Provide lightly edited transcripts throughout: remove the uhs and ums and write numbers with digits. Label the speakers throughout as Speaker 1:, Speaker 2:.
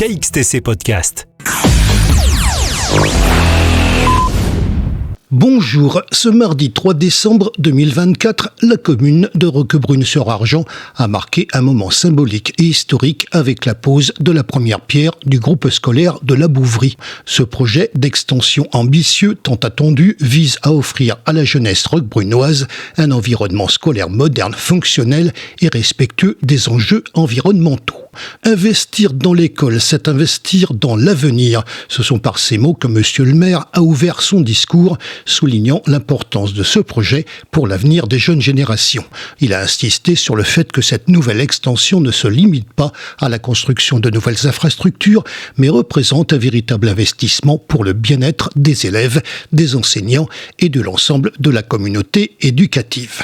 Speaker 1: KXTC Podcast.
Speaker 2: Bonjour, ce mardi 3 décembre 2024, la commune de Roquebrune-sur-Argens a marqué un moment symbolique et historique avec la pose de la première pierre du groupe scolaire de la Bouvrie. Ce projet d'extension ambitieux tant attendu vise à offrir à la jeunesse roquebrunoise un environnement scolaire moderne, fonctionnel et respectueux des enjeux environnementaux. Investir dans l'école, c'est investir dans l'avenir. Ce sont par ces mots que Monsieur le maire a ouvert son discours, soulignant l'importance de ce projet pour l'avenir des jeunes générations. Il a insisté sur le fait que cette nouvelle extension ne se limite pas à la construction de nouvelles infrastructures, mais représente un véritable investissement pour le bien-être des élèves, des enseignants et de l'ensemble de la communauté éducative.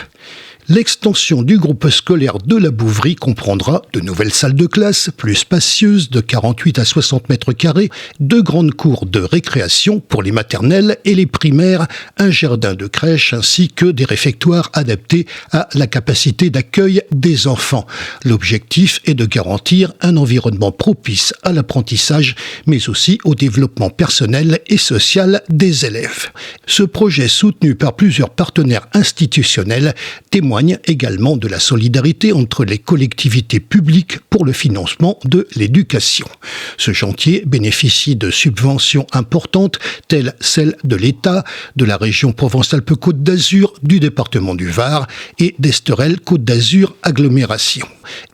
Speaker 2: L'extension du groupe scolaire de la Bouvrie comprendra de nouvelles salles de classe plus spacieuses de 48 à 60 mètres carrés, deux grandes cours de récréation pour les maternelles et les primaires, un jardin de crèche ainsi que des réfectoires adaptés à la capacité d'accueil des enfants. L'objectif est de garantir un environnement propice à l'apprentissage, mais aussi au développement personnel et social des élèves. Ce projet, soutenu par plusieurs partenaires institutionnels, témoigne également de la solidarité entre les collectivités publiques pour le financement de l'éducation. Ce chantier bénéficie de subventions importantes telles celles de l'État, de la région Provence-Alpes-Côte d'Azur, du département du Var et d'Esterel-Côte d'Azur Agglomération.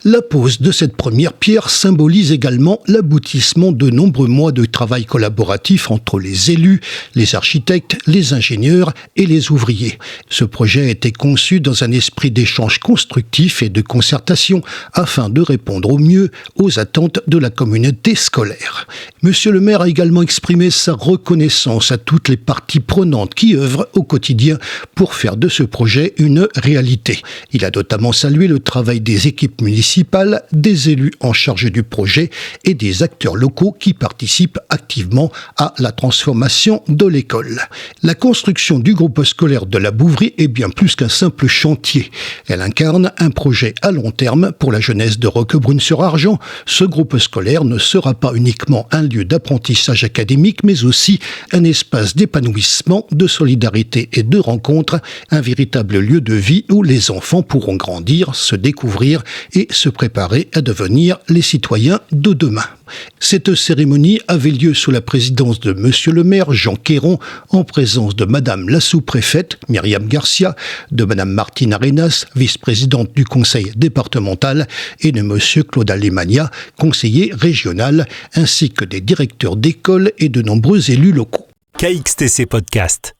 Speaker 2: La pose de cette première pierre symbolise également l'aboutissement de nombreux mois de travail collaboratif entre les élus, les architectes, les ingénieurs et les ouvriers. Ce projet a été conçu dans un esprit d'échange constructif et de concertation afin de répondre au mieux aux attentes de la communauté scolaire. Monsieur le maire a également exprimé sa reconnaissance à toutes les parties prenantes qui œuvrent au quotidien pour faire de ce projet une réalité. Il a notamment salué le travail des équipes municipales, des élus en charge du projet et des acteurs locaux qui participent activement à la transformation de l'école. La construction du groupe scolaire de la Bouvrie est bien plus qu'un simple chantier. Elle incarne un projet à long terme pour la jeunesse de Roquebrune-sur-Argens. Ce groupe scolaire ne sera pas uniquement un lieu d'apprentissage académique, mais aussi un espace d'épanouissement, de solidarité et de rencontre, un véritable lieu de vie où les enfants pourront grandir, se découvrir et se préparer à devenir les citoyens de demain. Cette cérémonie avait lieu sous la présidence de Monsieur le maire Jean Queyron, en présence de Madame la sous-préfète Myriam Garcia, de Madame Martine Arenas, vice-présidente du conseil départemental, et de Monsieur Claude Alemania, conseiller régional, ainsi que des directeurs d'école et de nombreux élus locaux.
Speaker 1: KXTC Podcast.